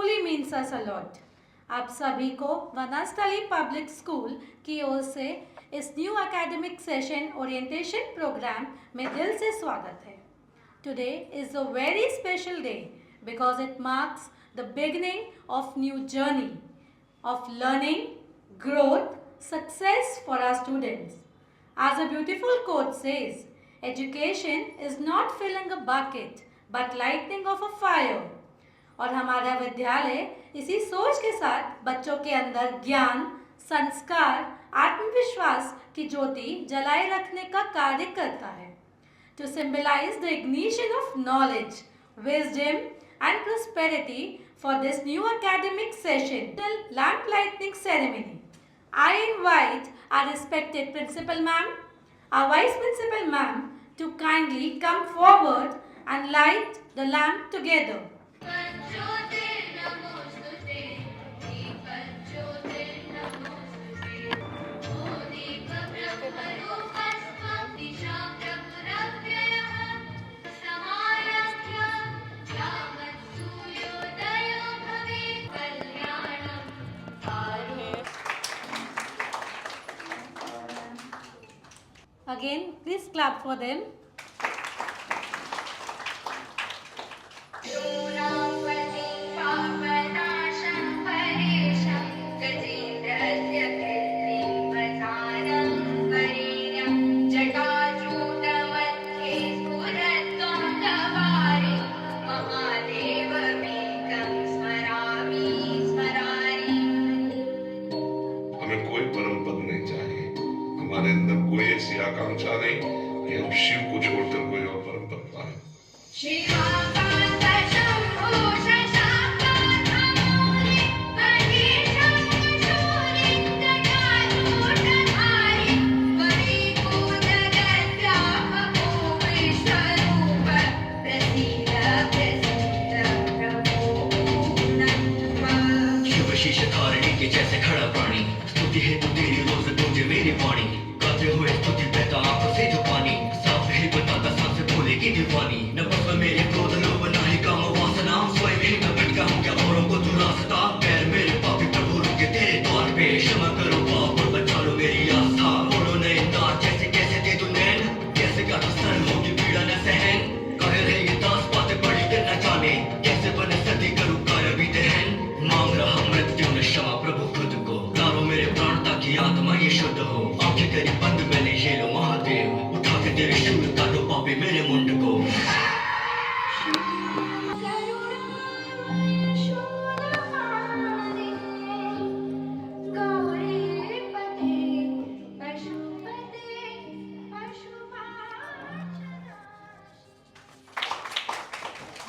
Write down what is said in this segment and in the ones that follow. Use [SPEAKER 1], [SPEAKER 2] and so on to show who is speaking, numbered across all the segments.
[SPEAKER 1] truly means us a lot. आप सभी को वनस्थली पब्लिक स्कूल की ओर से इस new academic session orientation program में दिल से स्वागत है. Today is a very special day because it marks the beginning of new journey of learning, growth, success for our students. As a beautiful quote says, education is not filling a bucket but lighting of a fire. और हमारा विद्यालय इसी सोच के साथ बच्चों के अंदर ज्ञान, संस्कार, आत्मविश्वास की ज्योति जलाए रखने का कार्य करता है. To symbolize the ignition of knowledge, wisdom and prosperity for this new academic session, the lamp lighting ceremony, I invite our respected principal ma'am, our vice principal ma'am to kindly come forward and light the lamp together. Again, please clap for them.
[SPEAKER 2] हमें कोई परम पद नहीं चाहिए, हमारे अंदर कोई ऐसी आकांक्षा नहीं कि हम शिव को छोड़कर कोई और परम पद पाए.
[SPEAKER 3] जैसे खड़ा प्राणी स्तुति है तो तेरी रोज तुझे मेरी वाणी गाते हुए स्तुति बहता आंखों से जो पानी साफ है बताता सांस भोले की दीवानी न बस मेरे क्रोध लोभ ना ही काम वासना स्वयं ही मैं भटका हूँ क्या औरों को तू रास्ता पैर मेरे पापी प्रभु रुके तेरे द्वार पे क्षमा करो पाप और बचा लो मेरी आस्था बोलो नए दास जैसे कैसे दे तू नैन कैसे का सर होगी पीड़ा न सहन कहे रहे ये दास बातें बड़ी करना जाने कैसे बने सदी करूँ कार्य भी दहन मांग रहा मृत्यु में क्षमा प्रभु खुद को लारो मेरे प्राण ताकि आत्मा ये शुद्ध हो आंखें करी बंद मैंने ये लो महादेव उठा के तेरे शूल काटो पापी मेरे मुंड को.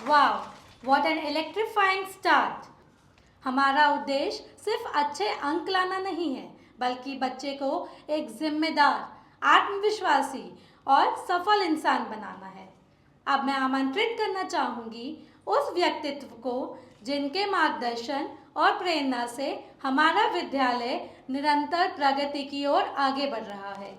[SPEAKER 1] Wow, what an electrifying start! हमारा उद्देश्य सिर्फ अच्छे अंक लाना नहीं है बल्कि बच्चे को एक जिम्मेदार, आत्मविश्वासी और सफल इंसान बनाना है. अब मैं आमंत्रित करना चाहूँगी उस व्यक्तित्व को जिनके मार्गदर्शन और प्रेरणा से हमारा विद्यालय निरंतर प्रगति की ओर आगे बढ़ रहा है.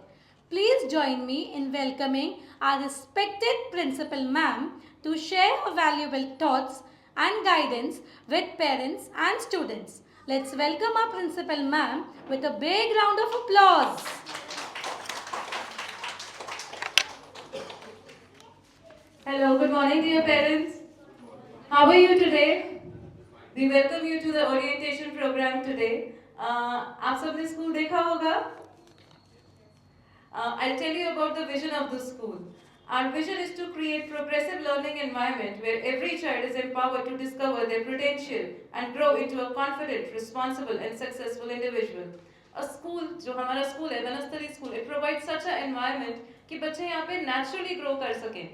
[SPEAKER 1] Please join me in welcoming our respected principal ma'am to share her valuable thoughts and guidance with parents and students. Let's welcome our principal ma'am with a big round of applause.
[SPEAKER 4] Hello, good morning dear parents. How are you today? We welcome you to the orientation program today. आप सबने school देखा होगा? I'll tell you about the vision of the school. Our vision is to create progressive learning environment where every child is empowered to discover their potential and grow into a confident, responsible and successful individual. A school, जो हमारा school है, Vanasthali school, it provides such an environment कि बच्चे यहाँ पे naturally grow कर सकें.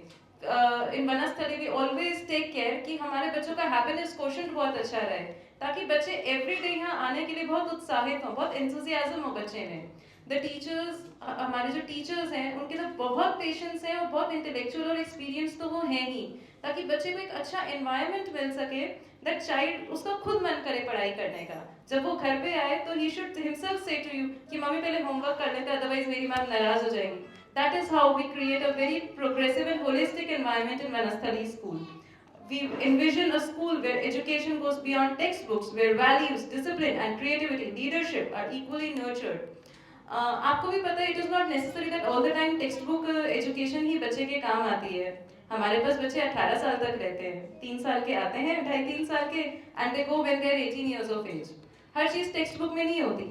[SPEAKER 4] In Banasthali we always take care कि हमारे बच्चों का happiness quotient बहुत अच्छा रहे, ताकि बच्चे every day यहाँ आने के लिए बहुत उत्साहित हों, बहुत enthusiasm हो बच्चे में. The teachers, हमारे जो टीचर्स हैं उनके तो बहुत पेशेंस है और बहुत इंटेलेक्चुअल और एक्सपीरियंस तो वो हैं ही, ताकि बच्चे को एक अच्छा एनवायरनमेंट मिल सके दैट चाइल्ड उसका खुद मन करे पढ़ाई करने का. जब वो घर पे आए तो ही शुड हिमसेल्फ से टू यू कि मम्मी पहले होमवर्क कर लेते अदरवाइज मेरी मैम नाराज हो जाएंगी. That is how we create a very progressive and holistic environment in Vanasthali school. We envision a school where education goes beyond textbooks, where values, discipline and creativity, leadership are equally nurtured. आपको भी पता है, it is not necessary that all the time text book education ही बच्चे के काम आती है. हमारे पास बच्चे 18 साल तक रहते हैं, 3 साल के आते हैं, 2.5-3 साल के, and they go when they are 18 years of age. हर चीज टेक्स्ट बुक में नहीं होती.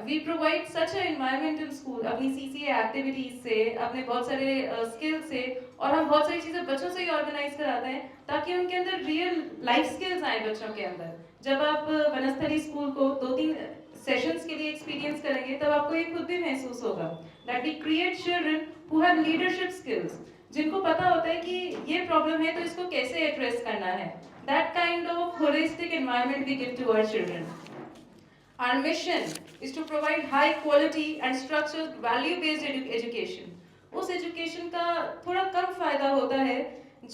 [SPEAKER 4] We provide such a environment in school, अपनी सीसीए एक्टिविटीज से, अपने बहुत सारे स्किल से, और हम बहुत सारी चीजें बच्चों से ही ऑर्गेनाइज कराते हैं ताकि उनके अंदर रियल लाइफ स्किल्स आए बच्चों के अंदर. जब आप वनस्थली स्कूल को 2-3 सेशंस के लिए एक्सपीरियंस करेंगे तब आपको ये खुद भी महसूस होगा that we create children who have leadership skills, जिनको पता होता है कि ये प्रॉब्लम है तो इसको कैसे एड्रेस करना है. That kind of holistic environment we give to our children. Our mission is to provide high quality and structured value based education. उस एजुकेशन का थोड़ा कम फायदा होता है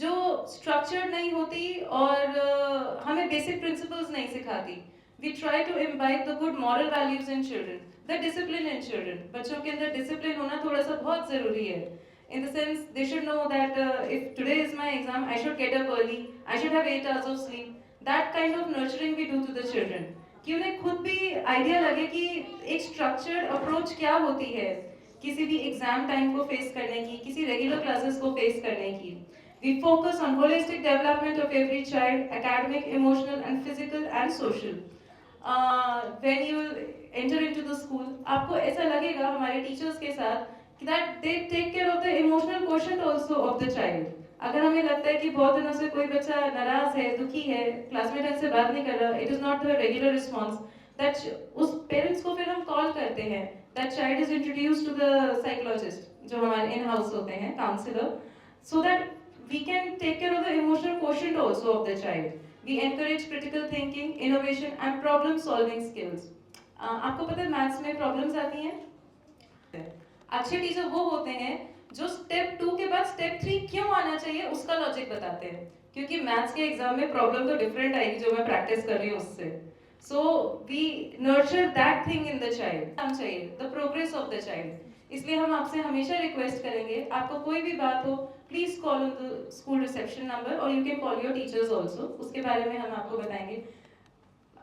[SPEAKER 4] जो स्ट्रक्चर्ड नहीं होती और हमें बेसिक प्रिंसिपल्स नहीं सिखाती. We try to imbibe the good moral values in children, the discipline in children. बच्चों के अंदर डिसिप्लिन होना थोड़ा सा बहुत जरूरी है. In the sense, they should know that if today is my exam, I should get up early, I should have 8 hours of sleep. That kind of nurturing we do to the children. कि उन्हें खुद भी idea लगे कि एक structured approach क्या होती है किसी भी एग्जाम टाइम को फेस करने की, किसी रेगुलर क्लासेस को फेस करने की. We focus on holistic development of every child, academic, emotional and physical and social. When you enter into the school, आपको ऐसा लगेगा हमारे टीचर्स के साथ कि that they take care of the emotional quotient also of the child. अगर हमें लगता है कि बहुत दिनों से कोई बच्चा नाराज है, दुखी है, क्लासमेट ढंग से बात नहीं कर रहा, it is not the regular response, that उस पेरेंट्स को फिर हम कॉल करते हैं. That child is introduced to the psychologist जो हमारे इन हाउस होते हैं, counsellor, so that we can take care of the emotional quotient also of the child. We encourage critical thinking, innovation and problem solving skills. आपको पता है maths में problems आती हैं. अच्छे टीचर वो होते हैं जो स्टेप 2 के बाद स्टेप 3 क्यों आना चाहिए उसका लॉजिक बताते हैं, क्योंकि मैथ्स के एग्जाम में प्रॉब्लम तो डिफरेंट आएगी जो मैं प्रैक्टिस कर रही हूँ उससे. So we nurture that thing in the child. हम चाहिए the progress of the child. इसलिए हम आपसे हमेशा रिक्वेस्ट करेंगे, आपको कोई भी बात हो, please call on the school reception number और you can call your teachers also. उसके बारे में हम आपको बताएंगे.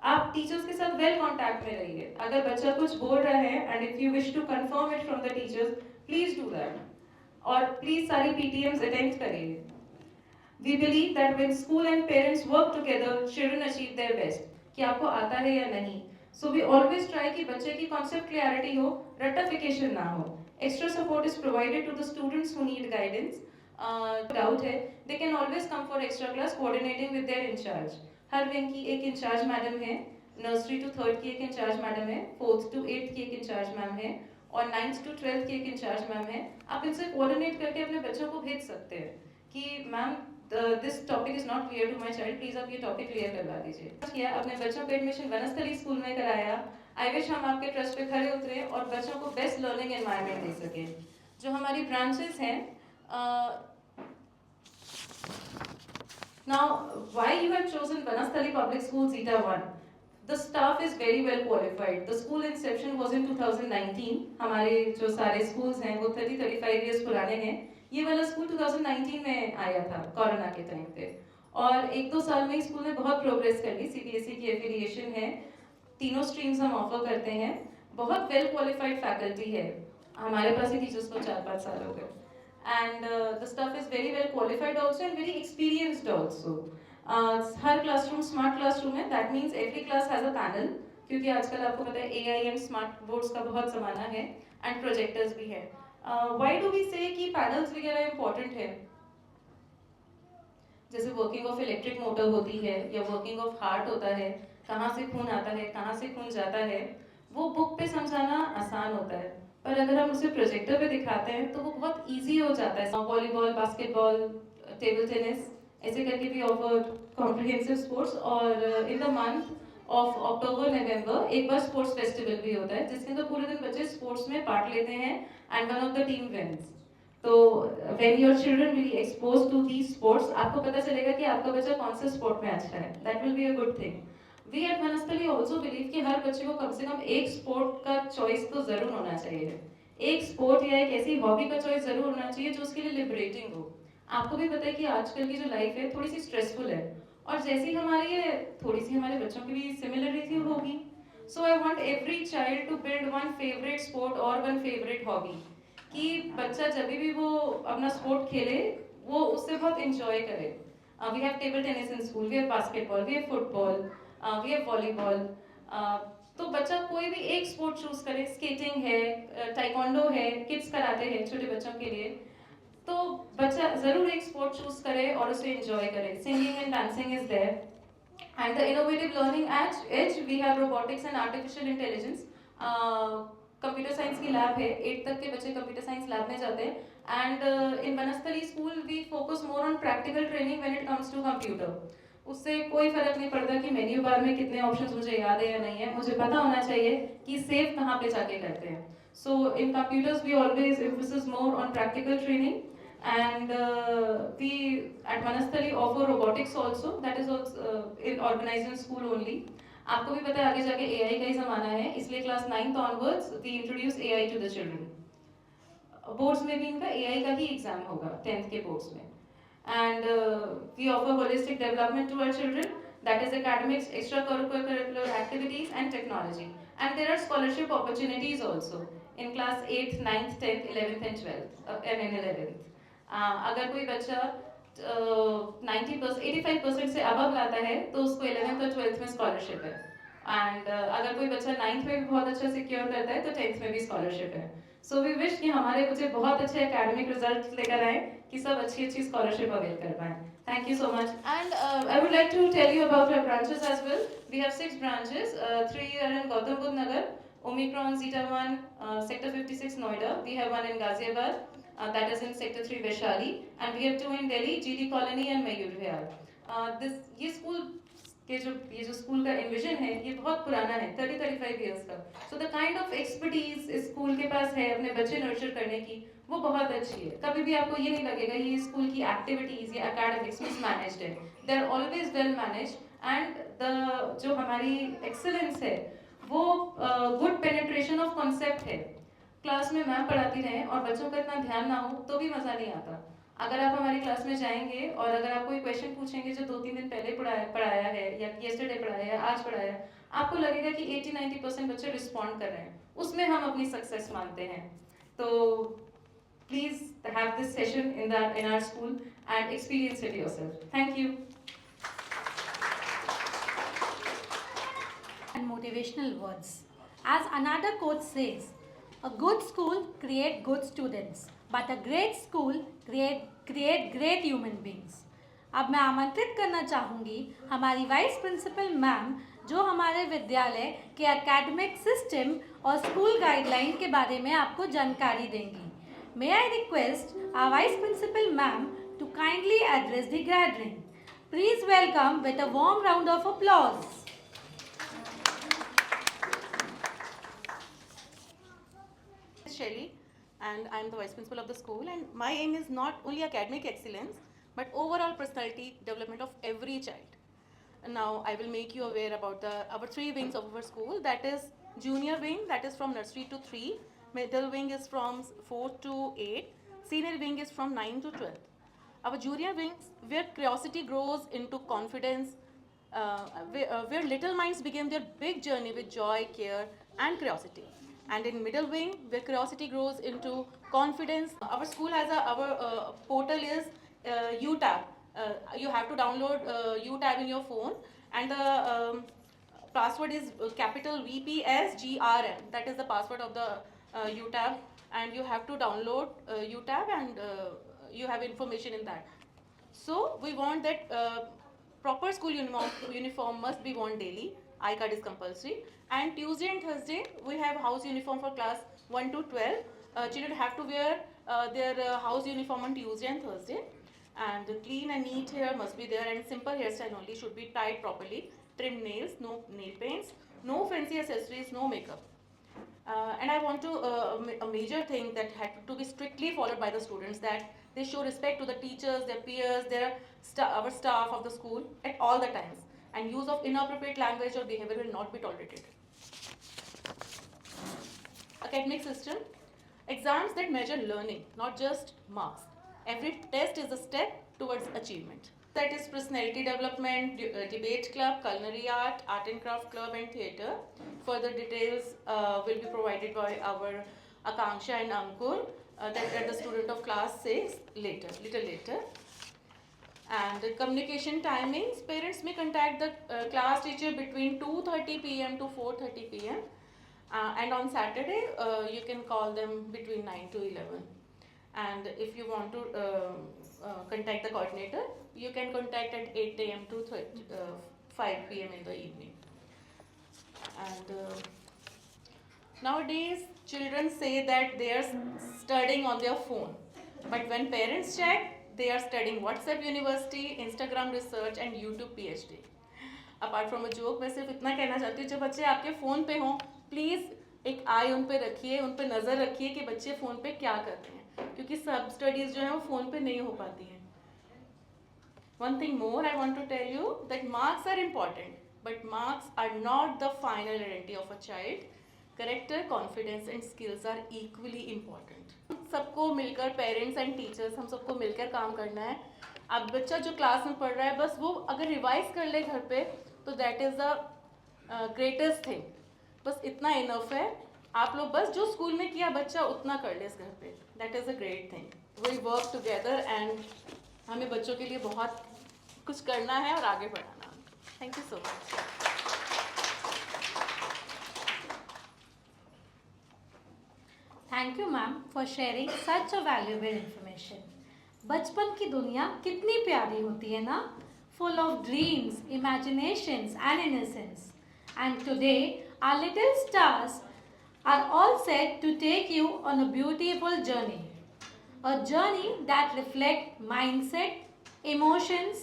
[SPEAKER 4] आप टीचर्स के साथ वेल कॉन्टैक्ट में रहिए. अगर बच्चा कुछ बोल रहा है and if you wish to confirm it from the teachers, please do that. और प्लीज सारी पीटीएम्स अटेंड करिए. We believe that when school and parents work together, children achieve their best. कि आपको आता है या नहीं. सो वी ऑलवेज ट्राई कि बच्चे की कॉन्सेप्ट क्लैरिटी हो, रट्टाफिकेशन ना हो. Extra support is provided to the students who need guidance. Doubt है, they can always come for extra class coordinating with their incharge. हर विंग की एक इंचार्ज मैडम है, नर्सरी टू 3rd की एक इंचार्ज मैडम है, 4th to 8th की एक इंचार्ज मैम है और 9th to 12th की एक इंचार्ज मैम है. आप इनसे कोऑर्डिनेट करके अपने बच्चों को भेज सकते हैं कि ma'am this topic is not clear to my child, please आप ये टॉपिक क्लियर करवा दीजिए. किया अपने बच्चों को एडमिशन वनस्थली स्कूल में कराया. आई विश हम आपके ट्रस्ट पे खड़े उतरे और बच्चों को बेस्ट लर्निंग एनवायरनमेंट दे सके. जो हमारी ब्रांचेस हैं, now why you have chosen Vanasthali public school Zeta 1. The staff is very well qualified. The school inception was in 2019. हमारे जो सारे schools हैं वो 30-35 years पुराने हैं. ये वाला स्कूल 2019 में आया था कोरोना के टाइम पे, और 1-2 साल में स्कूल ने बहुत प्रोग्रेस कर ली. सीबीएसई की एफिलिएशन है, 3 स्ट्रीम्स हम ऑफर करते हैं, बहुत वेल क्वालिफाइड फैकल्टी है. हमारे पास ही टीचर्स को 4-5 साल हो गए. And the staff is very well qualified also and very experienced also. हर क्लासरूम स्मार्ट क्लासरूम है. That means every class has a panel, क्योंकि आजकल आपको पता है एआई एंड स्मार्ट बोर्ड्स का बहुत जमाना है, एंड प्रोजेक्टर्स भी है. व्हाई डू वी से कि पैनल्स वगैरह इंपॉर्टेंट है? जैसे वर्किंग ऑफ इलेक्ट्रिक मोटर होती है या वर्किंग ऑफ हार्ट होता है, कहाँ से खून आता है, कहाँ से खून जाता है, वो बुक पे समझाना आसान होता है, पर अगर हम उसे प्रोजेक्टर पे दिखाते हैं तो वो बहुत ईजी हो जाता है. वॉलीबॉल, बास्केटबॉल, टेबल टेनिस, ऐसे करके भी ऑफर कॉम्प्रिहेंसिव स्पोर्ट्स. और in the month of October November एक बार स्पोर्ट्स फेस्टिवल भी होता है जिसके अंदर पूरे दिन बच्चे स्पोर्ट्स में पार्ट लेते हैं and one of the team wins. तो when your children will expose to these sports, आपको पता चलेगा कि आपका बच्चा कौन से स्पोर्ट में अच्छा है. That will be a good thing. We at Vanasthali also believe कि हर बच्चे को कम से कम एक स्पोर्ट का चॉइस तो जरूर होना चाहिए. एक स्पोर्ट या एक ऐसी हॉबी का चॉइस जरूर होना चाहिए जो उसके लिए लिबरेटिंग हो. आपको भी पता है कि आजकल की जो लाइफ है थोड़ी सी स्ट्रेसफुल है, और जैसी हमारी है थोड़ी सी हमारे बच्चों की भी सिमिलरिटी होगी. So I want every child to build one favourite sport और वन फेवरेट हॉबी, कि बच्चा जब भी वो अपना स्पोर्ट खेले वो उससे बहुत इंजॉय करे. We have table tennis in school, we have basketball, we have football, we have volleyball. तो बच्चा कोई भी एक स्पोर्ट चूज करे. स्केटिंग है, टाइकोंडो है, किड्स कराते हैं छोटे बच्चों के लिए. तो बच्चा जरूर एक स्पोर्ट चूज करे और उसे एंजॉय करे. Singing and dancing is there. And the innovative learning edge, we have robotics and artificial intelligence. Computer science की लैब है, 8 तक के बच्चे कंप्यूटर साइंस लैब में जाते हैं. And in Banasthali school we focus more on practical training when it comes to computer. उससे कोई फर्क नहीं पड़ता कि मेन्यू बार में कितने ऑप्शंस मुझे याद है या नहीं है, मुझे पता होना चाहिए कि सेव कहाँ पे जाके करते हैं. So in computers we always emphasis more on practical training. And we at Manasthali offer robotics also, that is also organized in school only. आपको भी पता है आगे जाके AI का ही ज़माना है, इसलिए class 9th onwards we introduce AI to the children. Boards में भी इनका AI का ही एग्जाम होगा 10th के बोर्ड्स में. And we offer holistic development to our children, that is academics, extracurricular activities and technology. And there are scholarship opportunities also in class 8th, 9th, 10th, 11th and 12th and in 11th. अगर कोई बच्चा 90% 85% से above लाता है तो उसको 11th और 12th में स्कॉलरशिप है. एंड अगर कोई बच्चा 9th में भी बहुत अच्छा सिक्योर करता है तो 10th में भी स्कॉलरशिप है. सो वी विश कि हमारे बच्चे बहुत अच्छे एकेडमिक रिजल्ट लेकर आए, कि सब अच्छी अच्छी स्कॉलरशिप अवेल कर पाए. Thank you so much. And I would like to tell you about our branches as well. We have 6 branches. 3 are in Gautam Budh Nagar, Omicron Zeta 1, Sector 56 Noida. We have one in Ghaziabad, that is in Sector 3 Vaishali, and we have 2 in Delhi, GD Colony and Mayur Vihar. ये school के ये जो school का envision है ये बहुत पुराना है, 30-35 इयर्स का. So the kind of expertise इस स्कूल के पास है अपने बच्चे नर्चर करने की, वो बहुत अच्छी है. कभी भी आपको ये नहीं लगेगा ये स्कूल की एक्टिविटीज या एकेडमिक्स मिसमैनेज्ड है. They are always well managed. And the जो हमारी एक्सेलेंस है वो गुड पेनिट्रेशन ऑफ कॉन्सेप्ट है. क्लास में मैम पढ़ाती रहें और बच्चों का इतना ध्यान ना हो तो भी मज़ा नहीं आता. अगर आप हमारी क्लास में जाएंगे और अगर आप कोई क्वेश्चन पूछेंगे जो 2-3 दिन पहले पढ़ाया है या येस्टरडे पढ़ाया है, आज पढ़ाया है, आपको लगेगा कि 80-90% बच्चे रिस्पॉन्ड कर रहे हैं. उसमें हम अपनी सक्सेस मानते हैं. तो please have this session in our school and experience it yourself. Thank you.
[SPEAKER 1] And motivational words. As another quote says, a good school creates good students, but a great school create great human beings. अब मैं आमंत्रित करना चाहूँगी हमारी vice principal ma'am जो हमारे विद्यालय के एकेडमिक सिस्टम और स्कूल गाइडलाइन के बारे में आपको जानकारी देंगी. May I request our vice principal ma'am to kindly address the gathering. Please welcome with a warm round of applause.
[SPEAKER 5] Shelly, and I am the vice principal of the school, and my aim is not only academic excellence but overall personality development of every child. And now I will make you aware about our 3 wings of our school. That is junior wing, that is from nursery to 3, middle wing is from 4 to 8, senior wing is from 9 to 12. Our junior wings, where curiosity grows into confidence, where little minds begin their big journey with joy, care and curiosity. And in middle wing, where curiosity grows into confidence. Our school has our portal is UTab. You have to download UTab in your phone, and the password is capital VPSGRM. That is the password of the UTab, and you have to download UTab, and you have information in that. So we want that proper school uniform must be worn daily. I-card is compulsory. And Tuesday and Thursday we have house uniform for class 1 to 12. Children have to wear their house uniform on Tuesday and Thursday. And clean and neat hair must be there, and simple hairstyle only should be tied properly. Trimmed nails, no nail paints, no fancy accessories, no makeup. And I want to a major thing that had to be strictly followed by the students, that they show respect to the teachers, their peers, our staff of the school at all the times. And use of inappropriate language or behavior will not be tolerated. Academic system. Exams that measure learning, not just marks. Every test is a step towards achievement. That is personality development, debate club, culinary art, art and craft club, and theatre. Further details will be provided by our Akanksha and Ankur that the student of class 6 little later. And the communication timings, parents may contact the class teacher between 2:30 p.m. to 4:30 p.m. And on Saturday, you can call them between 9 to 11. And if you want to contact the coordinator, you can contact at 8 a.m. to 5 p.m. in the evening. And nowadays, children say that they are studying on their phone. But when parents check, they are studying WhatsApp University, Instagram Research and YouTube PhD. Apart from a joke, मैं सिर्फ इतना कहना चाहती हूँ, जब बच्चे आपके phone पे हों, प्लीज़ एक आई उन पे रखिए, उन पे नज़र रखिए कि बच्चे फ़ोन पे क्या कर रहे हैं, क्योंकि सब स्टडीज़ जो हैं वो फ़ोन पे नहीं हो पाती हैं. One thing more I want to tell you that marks are important, but marks are not the final identity of a child. Character, confidence and skills are equally important. सबको मिलकर पेरेंट्स एंड टीचर्स हम सबको मिलकर काम करना है. अब बच्चा जो क्लास में पढ़ रहा है बस वो अगर रिवाइज कर ले घर पे तो that is the greatest thing. बस इतना इनफ है. आप लोग बस जो स्कूल में किया बच्चा उतना कर ले इस घर पे. That is a great thing. We work together and हमें बच्चों के लिए बहुत कुछ करना है और आगे बढ़ाना. Thank you so much.
[SPEAKER 1] Thank you ma'am for sharing such a valuable information. बचपन की दुनिया कितनी प्यारी होती है ना, full of dreams, imaginations and innocence. And today our little stars are all set to take you on a beautiful journey that reflect mindset, emotions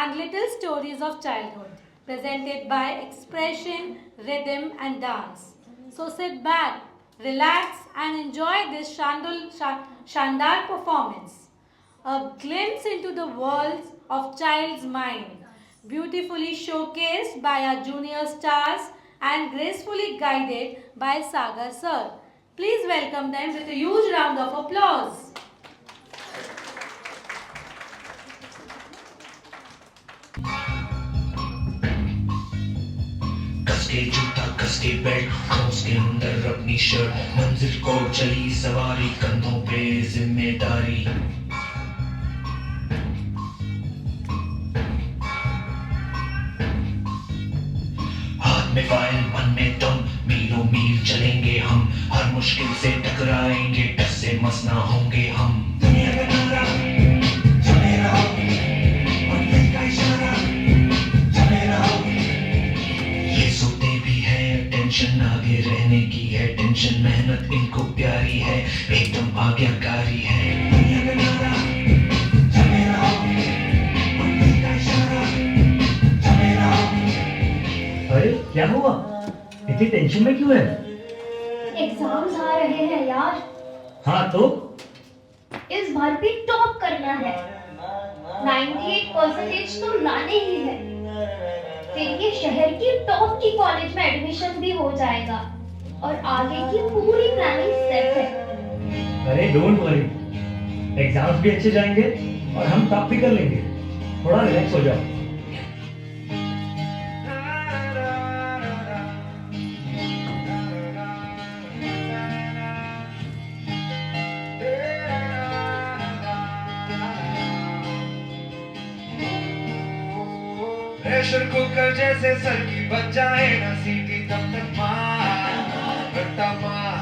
[SPEAKER 1] and little stories of childhood presented by expression, rhythm and dance. So sit back, relax and enjoy this Shandar performance. A glimpse into the world of child's mind, beautifully showcased by our junior stars and gracefully guided by Sagar sir. Please welcome them with a huge round of applause.
[SPEAKER 3] कसके जूता कसके belt खोस के अंदर अपनी shirt मंजिल को चली सवारी कंधों पे जिम्मेदारी हाथ में फाइल मन में दम मीलों मील चलेंगे हम हर मुश्किल से टकराएंगे टस से मस ना होंगे हम दुनिया का नारा चले रहो और दिल का इशारा चले रहो ये सोते भी है टेंशन आगे रहने की है टेंशन मेहनत इनको प्यारी है एकदम आज्ञाकारी है दुनिया का नारा चले रहो और दिल का इशारा चले रहो.
[SPEAKER 6] अरे क्या हुआ? इतनी टेंशन में क्यों है?
[SPEAKER 7] एग्जाम्स आ रहे हैं यार.
[SPEAKER 6] हाँ तो
[SPEAKER 7] इस बार भी टॉप करना है. 98% तो लाने ही है. फिर ये शहर की टॉप की कॉलेज में एडमिशन भी हो जाएगा और आगे की पूरी प्लानिंग सेट है.
[SPEAKER 6] अरे डोंट वरी, एग्जाम्स भी अच्छे जाएंगे और हम टॉप भी कर लेंगे. थोड़ा रिलैक्स हो जाओ.
[SPEAKER 8] प्रेशर कुकर जैसे सर की बच जाए ना सीटी तब तक मार रट्टा मार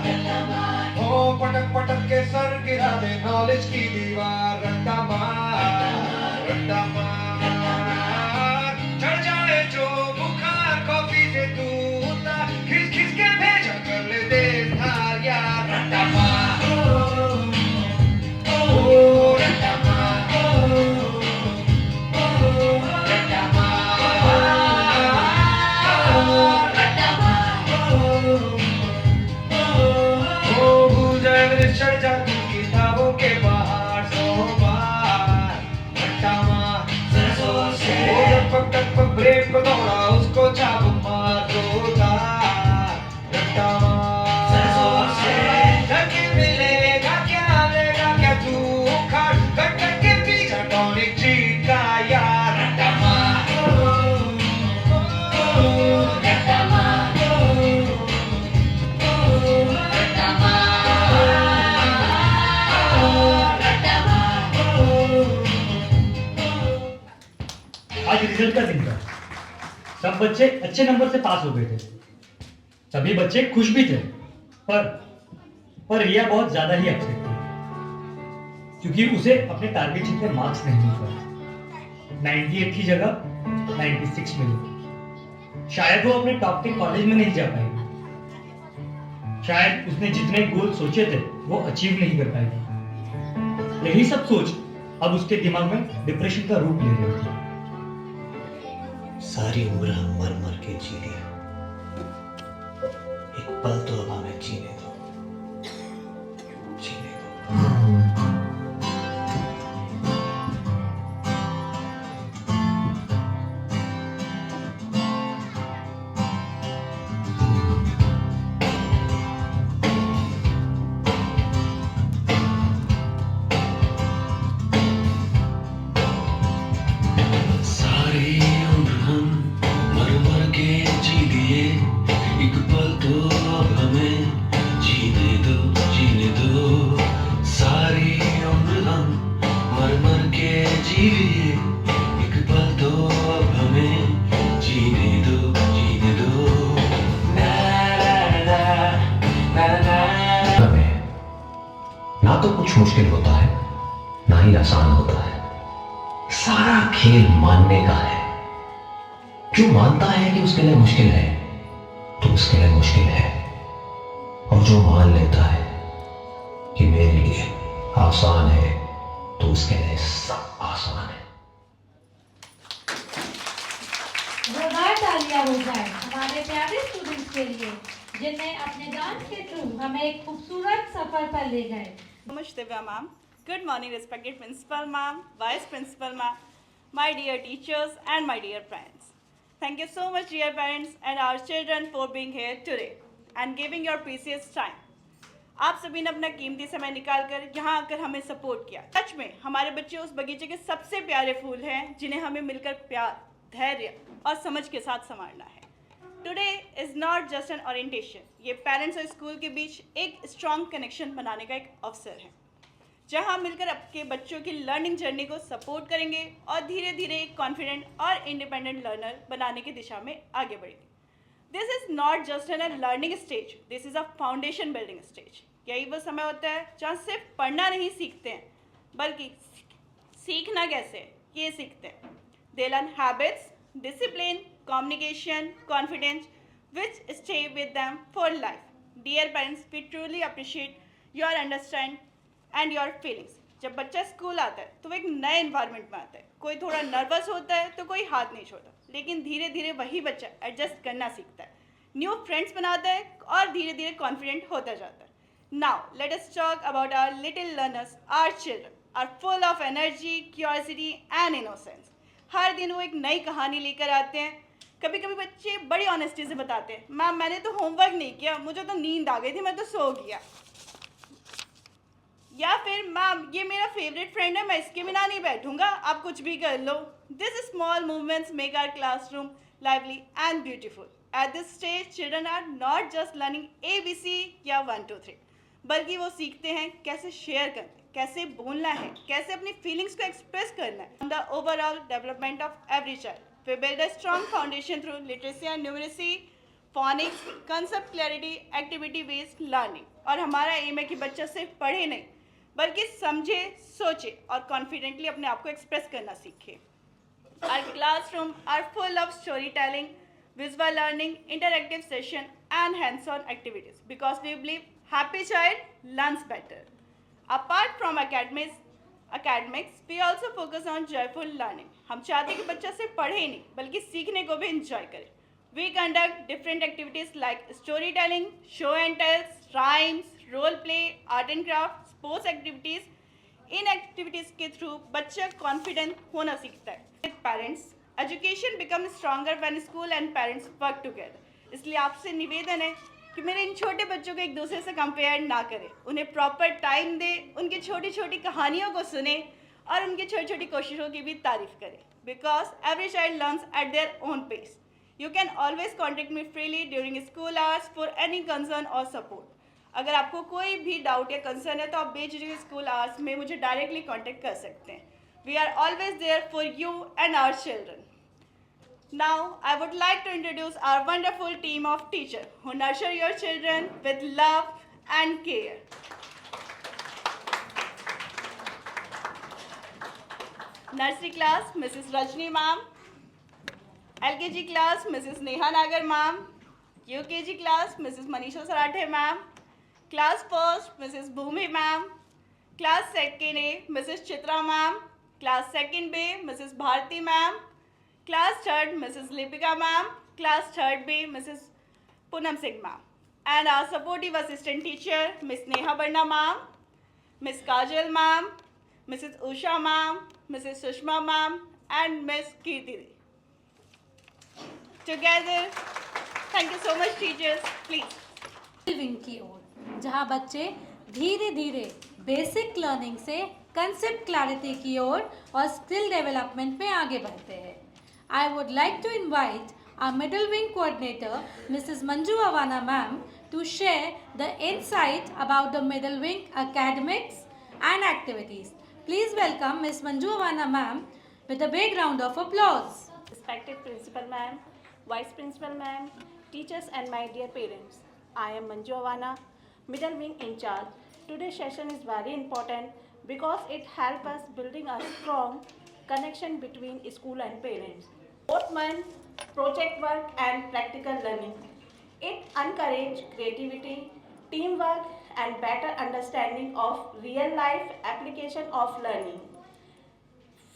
[SPEAKER 8] हो पटक पटक के सर गिरा दे नॉलेज की दीवार रट्टा मार चढ़ जाए जो बुखार कॉफी से तू उतार खिस खिस के भेजा कर ले दे धार यार रट्टा मार रट्टा चढ़ जाती किताबों के बाहर सो बार रट्टा मार टक ब्रेक को दौड़ा उसको चाबुक मार दो तार रट्टा मार मिलेगा क्या लेगा क्या तू उखाड़
[SPEAKER 6] रिजल्ट का दिन था। सब बच्चे अच्छे नंबर से पास हो गए थे। सभी बच्चे खुश भी थे, पर रिया बहुत ज्यादा ही अपसेट थी, क्योंकि उसे अपने टारगेट जितने मार्क्स नहीं मिल पाए। 98 की जगह 96 मिले। शायद वो अपने टॉप के कॉलेज में नहीं जा पाएगी। शायद उसने जितने गोल सोचे थे वो अचीव नहीं कर पाएगी। यही सब सोच अब उसके दिमाग में डिप्रेशन का रूप ले रही थी।
[SPEAKER 9] सारी उम्र हम मर मर के जी लिया, एक पल तो अब हमें जीने दो, जीने दो।
[SPEAKER 3] सारी उम्र हम मर मर के जी लिए, एक पल तो अब हमें जीने दो, जीने दो। सारी उम्र हम मर मर के जी लिए, एक पल तो अब हमें जीने दो, जीने दो। ना ना ना ना
[SPEAKER 9] हमें ना तो कुछ मुश्किल होता है, ना ही आसान होता है। सारा खेल मानने का है। जो मानता है कि उसके लिए मुश्किल है, तो उसके लिए मुश्किल है। और जो मान लेता है कि मेरे लिए आसान है, तो उसके लिए सब आसान है।
[SPEAKER 1] जोरदार तालियां हो जाए हमारे प्यारे स्टूडेंट्स के लिए, जिनने अपने डांस के थ्रू हमें एक खूबसूरत सफर पर ले गए।
[SPEAKER 5] Much Divya ma'am. Good morning, respected principal ma'am, vice principal ma'am, my dear teachers and my dear parents. Thank you so much, dear parents and our children, for being here today and giving your precious time. आप सभी ने अपना कीमती समय निकाल कर यहाँ आकर हमें सपोर्ट किया। सच में हमारे बच्चे उस बगीचे के सबसे प्यारे फूल हैं, जिन्हें हमें मिलकर प्यार, धैर्य और समझ के साथ संवारना है। Today is not just an orientation, ये पेरेंट्स और स्कूल के बीच एक स्ट्रॉन्ग कनेक्शन बनाने का एक अवसर है, जहां हम मिलकर आपके बच्चों की लर्निंग जर्नी को सपोर्ट करेंगे और धीरे धीरे एक कॉन्फिडेंट और इंडिपेंडेंट लर्नर बनाने की दिशा में आगे बढ़ेंगे। This is not just an a learning stage, this is a foundation building stage. यही वो समय होता है जहाँ सिर्फ पढ़ना नहीं सीखते हैं, बल्कि सीखना कैसे ये सीखते हैं। They learn habits, discipline, communication, confidence, which stay with them for life. Dear parents, we truly appreciate your understanding and your feelings. जब बच्चा स्कूल आता है तो वो एक नए इन्वायरमेंट में आता है। कोई थोड़ा नर्वस होता है तो कोई हाथ नहीं छोड़ता, लेकिन धीरे धीरे वही बच्चा एडजस्ट करना सीखता है, न्यू फ्रेंड्स बनाता है और धीरे धीरे कॉन्फिडेंट होता जाता है। Now let us talk about our little learners, our children are full of energy, curiosity and innocence. हर दिन वो एक नई कहानी लेकर आते हैं। कभी कभी बच्चे बड़ी ऑनेस्टी से बताते हैं, मैम मैंने तो होमवर्क नहीं किया, मुझे तो नींद आ गई थी, मैं तो सो गया। या फिर मैम ये मेरा फेवरेट फ्रेंड है, मैं इसके बिना नहीं बैठूंगा, आप कुछ भी कर लो। This small movements make our classroom lively and beautiful. At this stage, children are not just learning ABC या 1 2 3, बल्कि वो सीखते हैं कैसे शेयर करना है, कैसे बोलना है, कैसे अपनी फीलिंग्स को एक्सप्रेस करना है। On the overall development of every child, we build a strong foundation through literacy and numeracy, phonics, concept clarity, activity based learning. और हमारा एम है कि बच्चा सिर्फ पढ़े नहीं, बल्कि समझे, सोचे और कॉन्फिडेंटली अपने आप को एक्सप्रेस करना सीखे। Our classroom are full of storytelling, visual learning, interactive session and hands-on activities, because we believe happy child learns better. Apart from academics, we also focus on joyful learning. हम चाहते हैं कि बच्चा सिर्फ पढ़े ही नहीं, बल्कि सीखने को भी enjoy करे। We conduct different activities like storytelling, show and tells, rhymes, role play, art and craft, sports activities. In activities के थ्रू बच्चा कॉन्फिडेंट होना सीखता है। Parents, education become stronger when school and parents work together. इसलिए आपसे निवेदन है कि मेरे इन छोटे बच्चों को एक दूसरे से कंपेयर ना करें, उन्हें प्रॉपर टाइम दें, उनकी छोटी छोटी कहानियों को सुने और उनकी छोटी छोटी कोशिशों की भी तारीफ करें। Because every child learns at their own pace. You can always contact me freely during school hours for any concern और सपोर्ट। अगर आपको कोई भी डाउट या कंसर्न है तो आप बेझिझक स्कूल आवर्स में मुझे डायरेक्टली कांटेक्ट कर सकते हैं। We are always there for you and our children.
[SPEAKER 10] Now, I would like to introduce our wonderful team of teachers who nurture your children with love and care. Nursery class, Mrs. Rajni ma'am. LKG class, Mrs. Neha Nagar ma'am. UKG class, Mrs. Manisha Sarathe ma'am. Class first, Mrs. Bhumi ma'am. Class second A, Mrs. Chitra ma'am. Class second B, Mrs. Bharti ma'am. Class third, Mrs. Lipika ma'am. Class third B, Mrs. Poonam Singh ma'am. And our supportive assistant teacher, Miss Neha Barna ma'am, Miss Kajal ma'am, Mrs. Usha ma'am, Mrs. Sushma ma'am, and Miss Kirti. Together, thank you so much teachers. Please.
[SPEAKER 1] Wing की ओर, जहां बच्चे धीरे धीरे basic learning से concept clarity की ओर और skill development में आगे बढ़ते हैं. I would like to invite our middle wing coordinator, Mrs. Manju Awana ma'am, to share the insight about the middle wing academics and activities. Please welcome Ms. Manju Awana ma'am with a big round of applause.
[SPEAKER 5] Respected Principal Ma'am, Vice Principal Ma'am, teachers and my dear parents. I am Manju Awana, Middle Wing in charge. Today's session is very important because it helps us building a strong connection between school and parents. Both mean project work and practical learning. It encourages creativity, teamwork and better understanding of real life application of learning.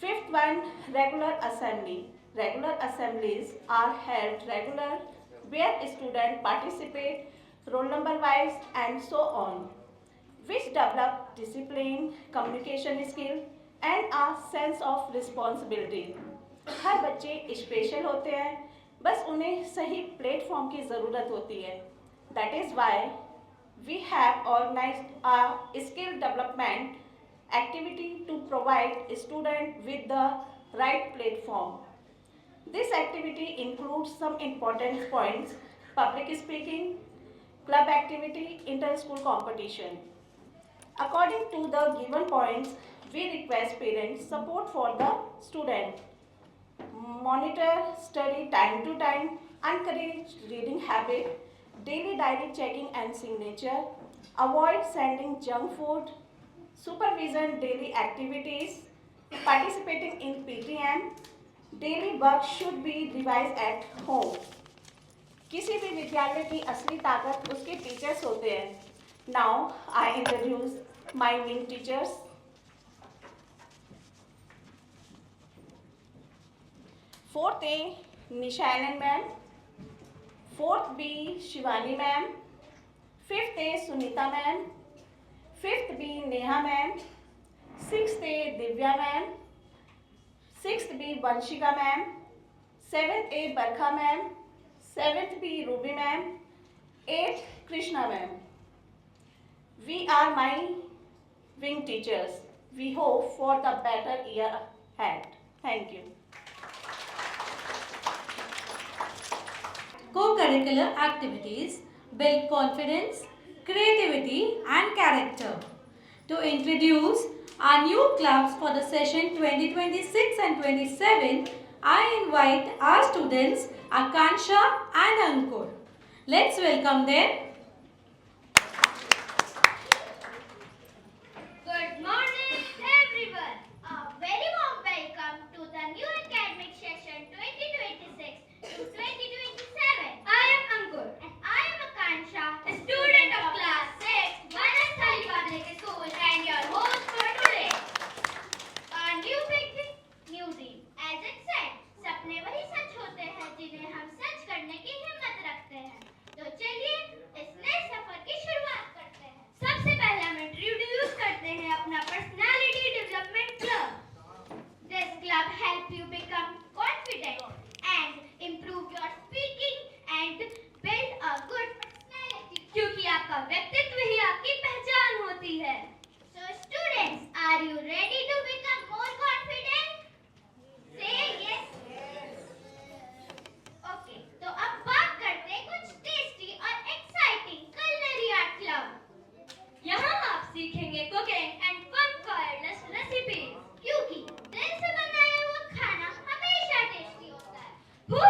[SPEAKER 5] Fifth one, regular assembly. Regular assemblies are held regular where students participate roll number wise and so on, which develop discipline, communication skill and a sense of responsibility. हर बच्चे special होते हैं, बस उन्हें सही platform की ज़रूरत होती है. That is why we have organized a skill development activity to provide students with the right platform. This activity includes some important points: public speaking, club activity, inter-school competition. According to the given points, we request parents support for the student. Monitor study time to time, encourage reading habit, daily diary checking and signature, avoid sending junk food, supervision daily activities, participating in PTM, daily work should be revised at home. किसी भी विद्यालय की असली ताकत उसके teachers होते हैं. Now I introduce my wing teachers. Fourth A, Nisha Anand ma'am. Fourth B, Shivani ma'am. Fifth A, Sunita ma'am. Fifth B, Neha ma'am. Sixth A, Divya ma'am. Sixth B, Vanshika ma'am. Seventh A, Barkha ma'am. Seventh B, Ruby ma'am. Eighth, Krishna ma'am. We are my wing teachers. We hope for the better year ahead. Thank you.
[SPEAKER 1] Co-curricular activities build confidence, creativity and character. To introduce our new clubs for the session 2026 and 27, I invite our students Akansha and Ankur. Let's welcome them.
[SPEAKER 7] Good morning, everyone. A very warm welcome to the new academic session 2026 to 2027. I am Ankur and I am Akansha, a student of class 6, Vanasthali Public School, and your host for today. A new beginning, new dream. As it said, सपने वही सच होते हैं जिन्हें हम सच करने की हिम्मत रखते हैं. तो चलिए इस नए सफर की शुरुआत करते हैं. सबसे पहले हम इंट्रोड्यूस करते हैं अपना personality development club. This club help you become confident and improve your speaking and build a good personality. क्योंकि आपका व्यक्तित्व ही आपकी पहचान होती है. So students, are you ready to become more confident? Say yes. Okay, तो अब बात करते हैं कुछ टेस्टी और एक्साइटिंग culinary art club. यहाँ आप सीखेंगे कुकिंग एंड फन फॉरनेस रेसिपीज, क्योंकि दिल से बनाया हुआ खाना हमेशा टेस्टी होता है. Who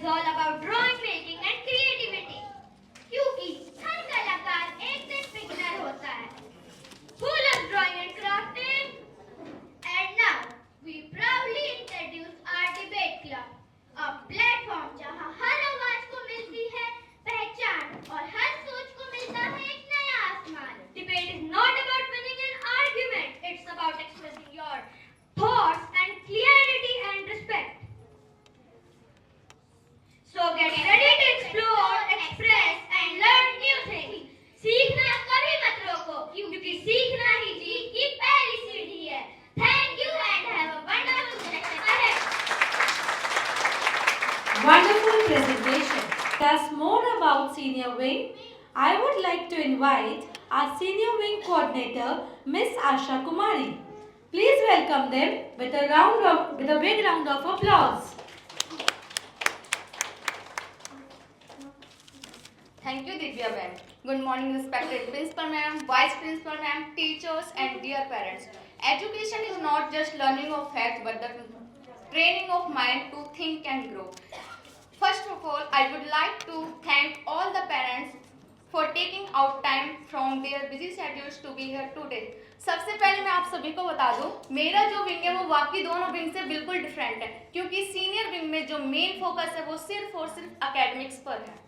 [SPEAKER 7] all about drawing making and creativity. क्योंकि हर कलाकार एक दिन बिगिनर होता है. Who loves drawing and crafting? And now we proudly introduce our debate club, a platform जहां हर आवाज को मिलती है पहचान और हर सोच को मिलता है एक नया आसमान. Debate is not about winning an argument. It's about expressing your thoughts and clarity and respect. So get ready to explore, express and learn new things. सीखना कभी मत रोको क्योंकि सीखना ही जीत की पहली सीढ़ी है. Thank you and have a wonderful session ahead.
[SPEAKER 1] Wonderful presentation. Tell us more about Senior Wing. I would like to invite our Senior Wing Coordinator, Miss Asha Kumari. Please welcome them with a big round of applause.
[SPEAKER 11] Thank you, Divya ma'am. Good morning, respected principal ma'am, vice principal ma'am, teachers and dear parents. Education is not just learning of facts but the training of mind to think and grow. First of all, I would like to thank all the parents for taking out time from their busy schedules to be here today. सबसे पहले मैं आप सभी को बता दूं, मेरा जो विंग है वो बाकी दोनों विंग से बिल्कुल डिफरेंट है क्योंकि सीनियर विंग में जो मेन फोकस है वो सिर्फ और सिर्फ एकेडमिक्स पर है.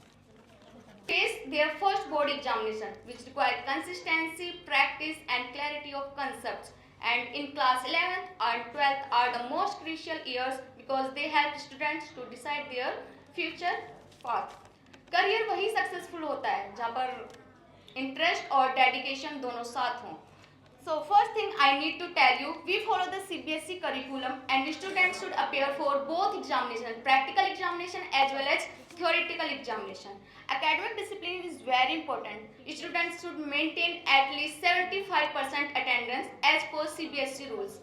[SPEAKER 11] Face their first board examination, which require consistency, practice, and clarity of concepts. And in class 11th and 12th are the most crucial years because they help students to decide their future path. Career वही successful होता है जहाँ पर interest और dedication दोनों साथ हों. So first thing I need to tell you, we follow the CBSE curriculum and students should appear for both examinations, practical examination as well as theoretical examination. Academic discipline is very important. Students should maintain at least 75% attendance as per CBSE rules.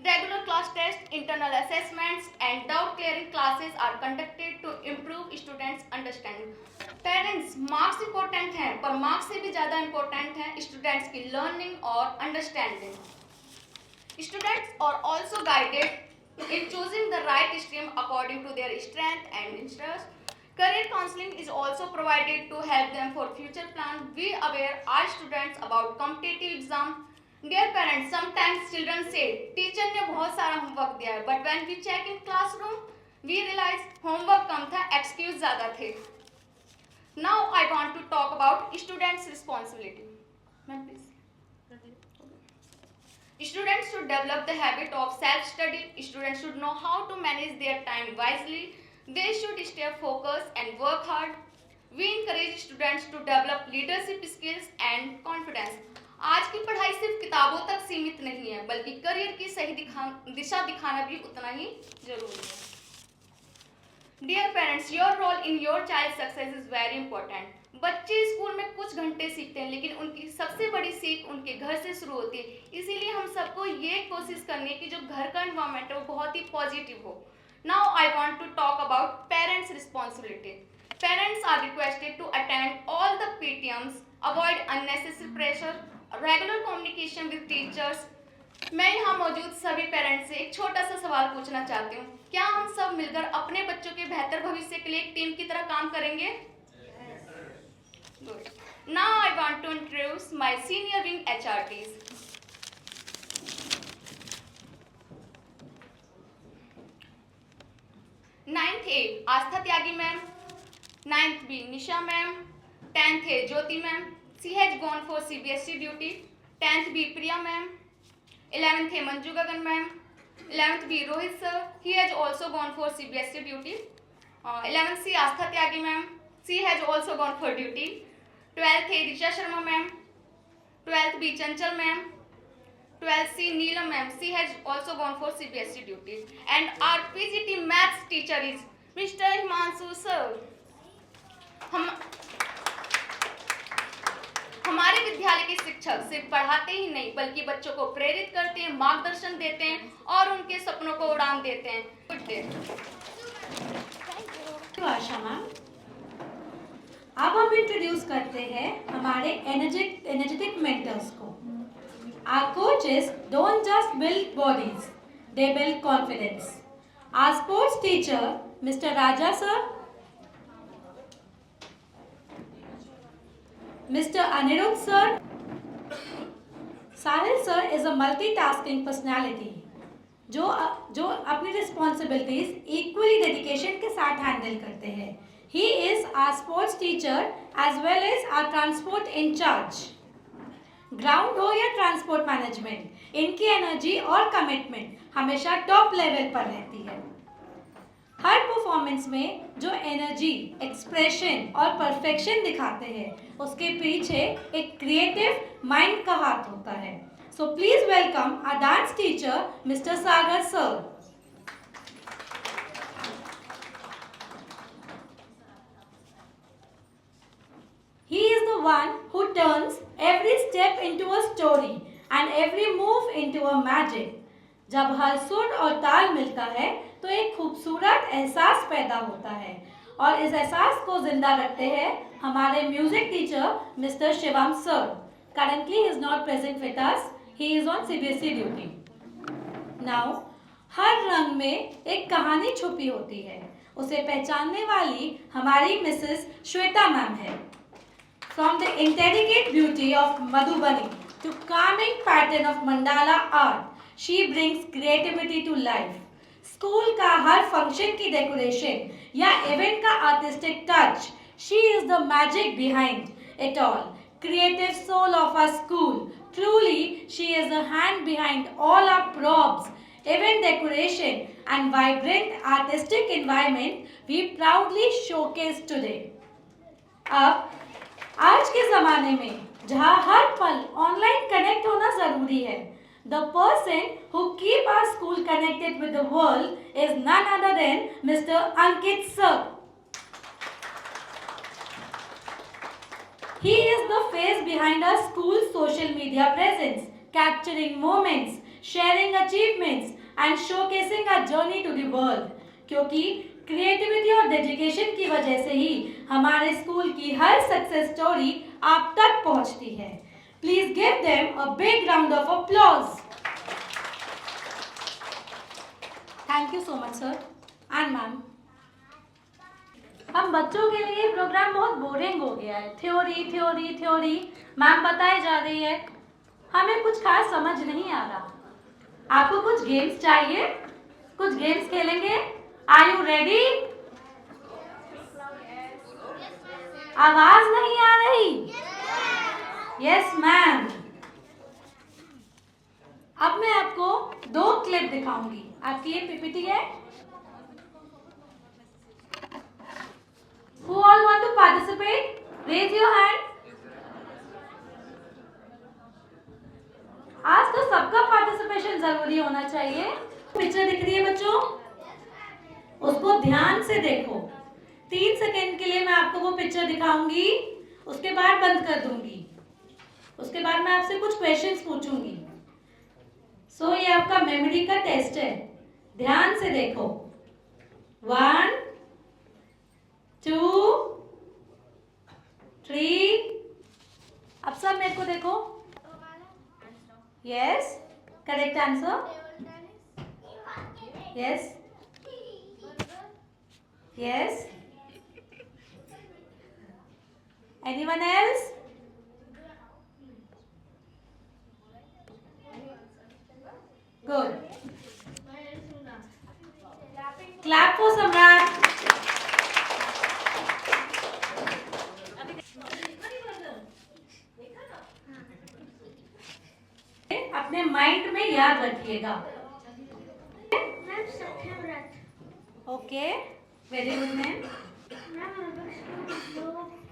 [SPEAKER 11] Regular class tests, internal assessments and doubt clearing classes are conducted to improve students' understanding. Parents, marks important हैं पर marks से भी ज़्यादा important है students की learning और understanding. Students are also guided in choosing the right stream according to their strength and interest. Career counseling is also provided to help them for future plans. We aware our students about competitive exam. Dear parents, sometimes children say, teacher ने बहुत सारा homework दिया है, but when we check in classroom, we realize homework कम था, excuse ज़्यादा थे. Now I want to talk about students' responsibility. Ma'am, please. Students should develop the habit of self-study. Students should know how to manage their time wisely. They should stay focused and work hard. We encourage students to develop leadership skills and confidence. आज की पढ़ाई सिर्फ किताबों तक सीमित नहीं है बल्कि करियर की सही दिशा दिखाना भी उतना ही जरूरी है. Dear parents, your role in your child's success is very important. बच्चे स्कूल में कुछ घंटे सीखते हैं लेकिन उनकी सबसे बड़ी सीख उनके घर से शुरू होती है. इसीलिए हम सबको ये कोशिश करनी है कि जो घर का एनवायरनमेंट है वो बहुत ही पॉजिटिव हो. Now I want to talk about parents' responsibility. Parents are requested to attend all the PTMs, avoid unnecessary pressure, regular communication with teachers. मैं यहाँ मौजूद सभी पेरेंट्स से एक छोटा सा सवाल पूछना चाहती हूँ. क्या हम सब मिलकर अपने बच्चों के बेहतर भविष्य के लिए एक टीम की तरह काम करेंगे? Good. Now I want to introduce my senior wing HRTs. 9th A Aastha Tyagi ma'am, 9th B Nisha ma'am, 10th A Jyoti ma'am. She has gone for CBSE duty. 10th B Priya ma'am, 11th A Manju Gagan ma'am, 11th B Rohit sir. He has also gone for CBSE duty. 11th C Aastha Tyagi ma'am. She has also gone for duty. 12th A Richa Sharma ma'am, 12th B Chanchal ma'am, 12th C Neelam ma'am. She has also gone for CBSE duty. And our PGT maths teacher is Mr. Himanshu sir. हमारे विद्यालय के शिक्षक सिर्फ पढ़ाते ही नहीं बल्कि बच्चों को प्रेरित करते हैं, मार्गदर्शन देते हैं और उनके सपनों को उड़ान देते हैं. Good day.
[SPEAKER 1] आशा मैम, अब हम इंट्रोड्यूस करते हैं हमारे एनर्जेटिक मेंटर्स को. Our coaches don't just build bodies, they build confidence. Our sports teacher Mr. Raja sir, Mr. Anirudh sir. Sahil sir is a multitasking personality जो अपनी रिस्पॉन्सिबिलिटीज इक्वली डेडिकेशन के साथ हैंडल करते हैं. He is our sports teacher as well as our transport in-charge. Ground हो या transport management, इनकी energy और कमिटमेंट हमेशा टॉप लेवल पर रहती है. हर परफॉर्मेंस में जो एनर्जी, एक्सप्रेशन और परफेक्शन दिखाते हैं, उसके पीछे एक क्रिएटिव माइंड का हाथ होता है. So please welcome our dance teacher, Mr. Sagar sir. He is the one who turns every step into a story and every move into a magic. जब हर सुर और ताल मिलता है तो एक खूबसूरत एहसास पैदा होता है और इस एहसास को जिंदा रखते हैं हमारे music teacher mister Shivam sir. Currently he is not present with us. He is on CBSE duty. Now, हर रंग में एक कहानी छुपी होती है. उसे पहचानने वाली हमारी मिसेस श्वेता मैम है. From the intricate beauty of Madhubani to calming pattern of mandala art, she brings creativity to life. School का हर फंक्शन की डेकोरेशन या इवेंट का artistic touch, she is the magic behind it all. Creative soul of our school. Truly, she is the hand behind all our props, event decoration and vibrant artistic environment we proudly showcase today. अब आज के ज़माने में जहाँ हर पल online connect होना ज़रूरी है, the person who keep our school connected with the world is none other than Mr. Ankit sir. He is the face behind our school's social media presence, capturing moments, sharing achievements and showcasing our journey to the world. क्योंकि creativity और dedication की वजह से ही हमारे school की हर success story आप तक पहुंचती है. Please give them a big round of applause. Thank you so much sir and ma'am. हम बच्चों के लिए प्रोग्राम बहुत बोरिंग हो गया है. थ्योरी थ्योरी थ्योरी मैम बताई जा रही है, हमें कुछ खास समझ नहीं आ रहा. आपको कुछ गेम्स चाहिए? कुछ गेम्स खेलेंगे? Are you ready? आवाज नहीं आ रही. Yes ma'am. अब मैं आपको 2 क्लिप दिखाऊंगी. आपकी ये पीपीटी है. Who all want to participate? Raise your hand. आज तो सबका पार्टिसिपेशन जरूरी होना चाहिए. पिक्चर दिख रही है बच्चों, उसको ध्यान से देखो. 3 सेकेंड के लिए मैं आपको वो पिक्चर दिखाऊंगी, उसके बाद बंद कर दूंगी. उसके बाद मैं आपसे कुछ क्वेश्चंस पूछूंगी. सो ये आपका मेमोरी का टेस्ट है. ध्यान से देखो. 1 2 3. अब सब मेरे को देखो. Yes, correct answer. Yes yes. Anyone else? Good. Clap for Samrat. अपने माइंड में याद रखिएगा. Okay, very good ma'am.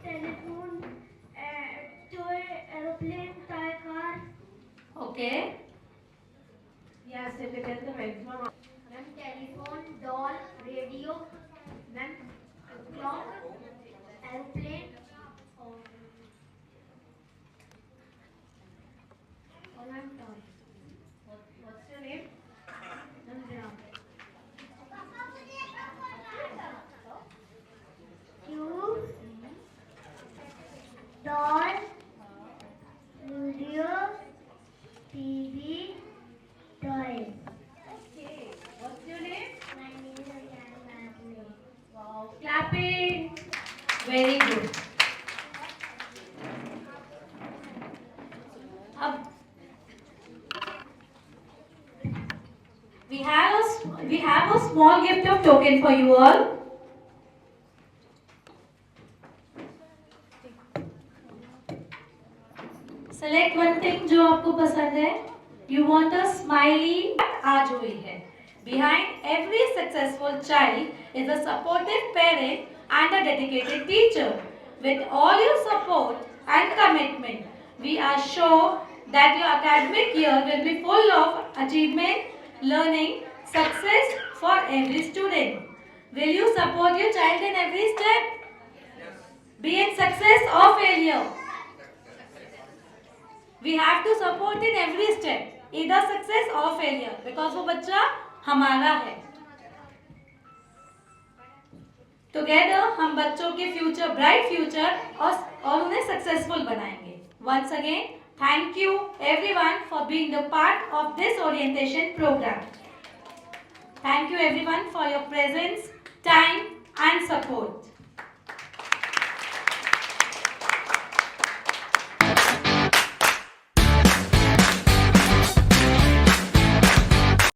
[SPEAKER 7] Telephone, toy, aeroplane, tyre, car.
[SPEAKER 1] Okay. Yes,
[SPEAKER 7] ma'am telephone, doll, radio, ma'am clock, aeroplane और ma'am toy. What's your name? Ma'am cube, doll, radio, TV, toy.
[SPEAKER 1] Okay, what's your name?
[SPEAKER 7] My name is Jan Madley.
[SPEAKER 1] Clapping. Very good. अब we have a small gift of token for you all. Select one thing जो आपको पसंद है. You want a smiley. आज हुई है. Behind every successful child is a supportive parent and a dedicated teacher. With all your support and commitment, we are sure that your academic year will be full of achievement, learning, success for every student. Will you support your child in every step? Be it success or failure. We have to support in every step, either success or failure, because वो बच्चा हमारा है. Together हम बच्चों के future, bright future और उन्हें successful बनाएंगे. Once again, thank you everyone for being the part of this orientation program. Thank you everyone for your presence, time and support.